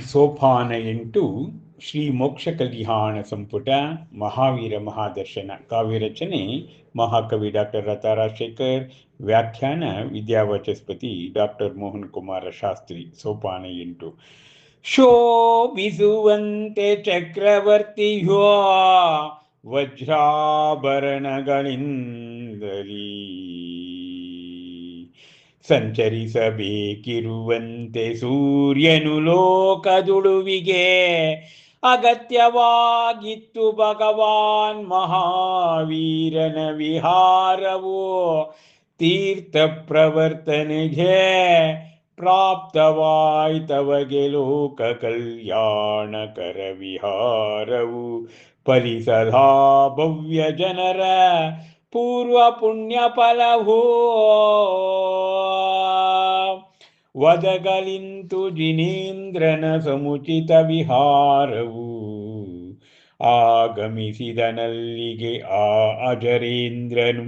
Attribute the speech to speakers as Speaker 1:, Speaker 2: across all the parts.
Speaker 1: ಸೋಪಾನ 8 ಶ್ರೀ ಮೋಕ್ಷ ಕಲ್ಯಾಣ ಸಂಪುಟ ಮಹಾವೀರ ಮಹಾದರ್ಶನ ಕಾವ್ಯರಚನೆ ಮಹಾಕವಿ ಡಾಕ್ಟರ್ ಲತಾ ರಾಜಶೇಖರ್. ವ್ಯಾಖ್ಯಾನ ವಿದ್ಯಾವಾಚಸ್ಪತಿ ಡಾಕ್ಟರ್ ಮೋಹನ್ ಕುಮಾರ ಶಾಸ್ತ್ರಿ. ಸೋಪಾನ 8. ಶೋಭಿಸುವಂತೆ ಚಕ್ರವರ್ತಿಯೋ ವಜ್ರಾಭರಣಗಳಿಂದಲೀ ಸಂಚರಿಸಬೇಕಿರುವಂತೆ ಸೂರ್ಯನು ಲೋಕದುಳುವಿಗೆ ಅಗತ್ಯವಾಗಿತ್ತು ಭಗವಾನ್ ಮಹಾವೀರನ ವಿಹಾರವು ತೀರ್ಥ ಪ್ರವರ್ತನೆಗೆ ಪ್ರಾಪ್ತವಾಯ್ತವಗೆ ಲೋಕ ಕಲ್ಯಾಣಕರ ವಿಹಾರವು ಫಲಿಸಲಾ ಭವ್ಯ ಜನರ ಪೂರ್ವ ಪುಣ್ಯ ಫಲವೋ ಒದಗಲಿಂತು ಜಿನೇಂದ್ರನ ಸಮುಚಿತ ವಿಹಾರವು ಆಗಮಿಸಿದನಲ್ಲಿಗೆ ಆ ಅಜರೇಂದ್ರನು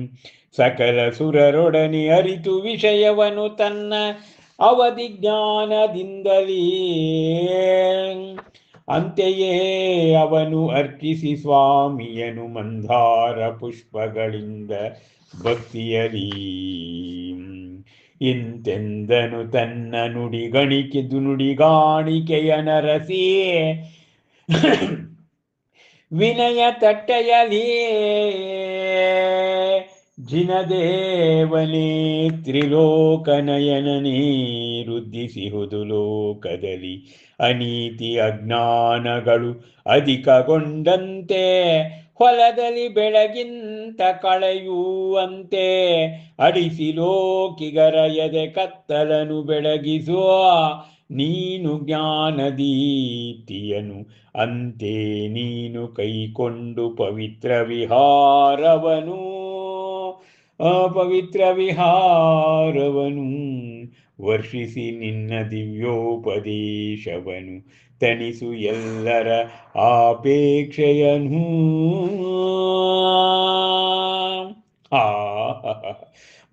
Speaker 1: ಸಕಲ ಸುರರೊಡನೆ ಅರಿತು ವಿಷಯವನು ತನ್ನ ಅವಧಿ ಜ್ಞಾನದಿಂದಲೇ ಅಂತೆಯೇ ಅವನು ಅರ್ಚಿಸಿ ಸ್ವಾಮಿಯನು ಮಂದಾರ ಪುಷ್ಪಗಳಿಂದ ಭಕ್ತಿಯಲಿ ಇಂತೆಂದನು ತನ್ನ ನುಡಿಗಾಣಿಕೆಯ ನರಸಿ ವಿನಯ ತಟ್ಟೆಯಲಿ ಜಿನದೇವನೇ ತ್ರಿಲೋಕನಯನನೇ ವೃದ್ಧಿಸಿಹುದು ಲೋಕದಲ್ಲಿ ಅನೀತಿ ಅಜ್ಞಾನಗಳು ಅಧಿಕಗೊಂಡಂತೆ ಹೊಲದಲ್ಲಿ ಬೆಳಗಿಂತ ಕಳೆಯುವಂತೆ ಅಡಿಸಿ ಲೋಕಿಗರ ಎದೆ ಕತ್ತಲನು ಬೆಳಗಿಸುವ ನೀನು ಜ್ಞಾನದೀಪ್ತಿಯನು ಅಂತೆ ನೀನು ಕೈಕೊಂಡು ಪವಿತ್ರ ವಿಹಾರವನು ವರ್ಷಿಸಿ ನಿನ್ನ ದಿವ್ಯೋಪದೇಶವನು ತಣಿಸು ಎಲ್ಲರ ಆಪೇಕ್ಷೆಯನು.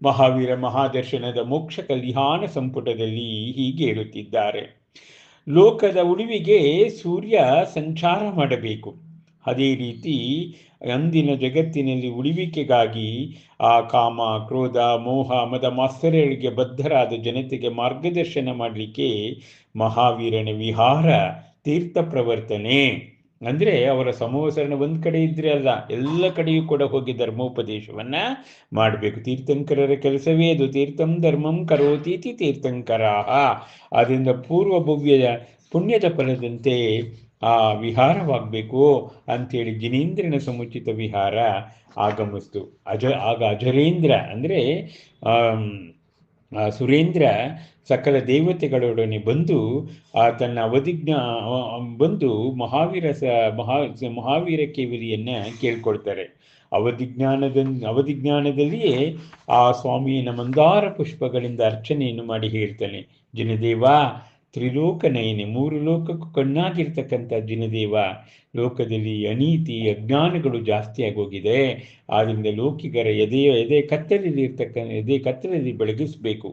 Speaker 1: ಮಹಾವೀರ ಮಹಾದರ್ಶನದ ಮೋಕ್ಷ ಕಲ್ಯಾಣ ಸಂಪುಟದಲ್ಲಿ ಹೀಗೆ ಹೇಳುತ್ತಿದ್ದಾರೆ. ಲೋಕದ ಉಳಿವಿಗೆ ಸೂರ್ಯ ಸಂಚಾರ ಮಾಡಬೇಕು. ಅದೇ ರೀತಿ ಅಂದಿನ ಜಗತ್ತಿನಲ್ಲಿ ಉಳಿವಿಕೆಗಾಗಿ ಆ ಕಾಮ, ಕ್ರೋಧ, ಮೋಹ, ಮದ ಮಾತ್ಸರ್ಯಗಳಿಗೆ ಬದ್ಧರಾದ ಜನತೆಗೆ ಮಾರ್ಗದರ್ಶನ ಮಾಡಲಿಕ್ಕೆ ಮಹಾವೀರನ ವಿಹಾರ ತೀರ್ಥ ಪ್ರವರ್ತನೆ ಅಂದರೆ ಅವರ ಸಮವಸರಣ ಒಂದು ಕಡೆ ಇದ್ರೆ ಅಲ್ಲ, ಎಲ್ಲ ಕಡೆಯೂ ಕೂಡ ಹೋಗಿ ಧರ್ಮೋಪದೇಶವನ್ನ ಮಾಡಬೇಕು. ತೀರ್ಥಂಕರರ ಕೆಲಸವೇ ಅದು. ತೀರ್ಥಂ ಧರ್ಮಂ ಕರೋತೀತಿ ತೀರ್ಥಂಕರಾಹ. ಅದರಿಂದ ಪೂರ್ವ ಭವ್ಯ ಪುಣ್ಯದ ಫಲದಂತೆ ಆ ವಿಹಾರವಾಗಬೇಕು ಅಂಥೇಳಿ ಜಿನೇಂದ್ರನ ಸಮುಚಿತ ವಿಹಾರ ಆಗಮಿಸ್ತು. ಆಗ ಅಜರೇಂದ್ರ ಅಂದರೆ ಸುರೇಂದ್ರ ಸಕಲ ದೇವತೆಗಳೊಡನೆ ಬಂದು ತನ್ನ ಬಂದು ಮಹಾವೀರ ಕೇವಲಿಯನ್ನ ಕೇಳ್ಕೊಳ್ತಾರೆ. ಅವಧಿಜ್ಞಾನದಲ್ಲಿಯೇ ಆ ಸ್ವಾಮಿಯನ ಮಂದಾರ ಪುಷ್ಪಗಳಿಂದ ಅರ್ಚನೆಯನ್ನು ಮಾಡಿ ಹೇಳ್ತಾನೆ. ಜಿನದೇವ ತ್ರಿಲೋಕನಯನೆ, 3 ಲೋಕಕ್ಕೂ ಕಣ್ಣಾಗಿರ್ತಕ್ಕಂಥ ಜಿನದೇವ, ಲೋಕದಲ್ಲಿ ಅನೀತಿ ಅಜ್ಞಾನಗಳು ಜಾಸ್ತಿ ಆಗೋಗಿದೆ. ಆದ್ದರಿಂದ ಲೋಕಿಗರ ಎದೆ ಕತ್ತಲಲ್ಲಿ ಬೆಳಗಿಸ್ಬೇಕು.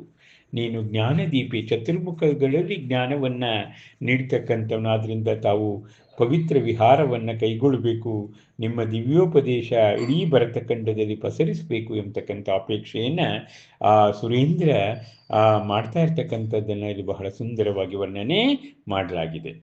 Speaker 1: ನೀನು ಜ್ಞಾನದೀಪಿ, ಚತುರ್ಮುಖಗಳಲ್ಲಿ ಜ್ಞಾನವನ್ನ ನೀಡ್ತಕ್ಕಂಥವನು. ಆದ್ದರಿಂದ ತಾವು ಪವಿತ್ರ ವಿಹಾರವನ್ನು ಕೈಗೊಳ್ಳಬೇಕು. ನಿಮ್ಮ ದಿವ್ಯೋಪದೇಶ ಇಡೀ ಭರತಖಂಡದಲ್ಲಿ ಪಸರಿಸಬೇಕು ಎಂಬತಕ್ಕಂಥ ಅಪೇಕ್ಷೆಯನ್ನು ಸುರೇಂದ್ರ ಮಾಡ್ತಾ ಇರ್ತಕ್ಕಂಥದ್ದನ್ನು ಇಲ್ಲಿ ಬಹಳ ಸುಂದರವಾಗಿ ವರ್ಣನೆ ಮಾಡಲಾಗಿದೆ.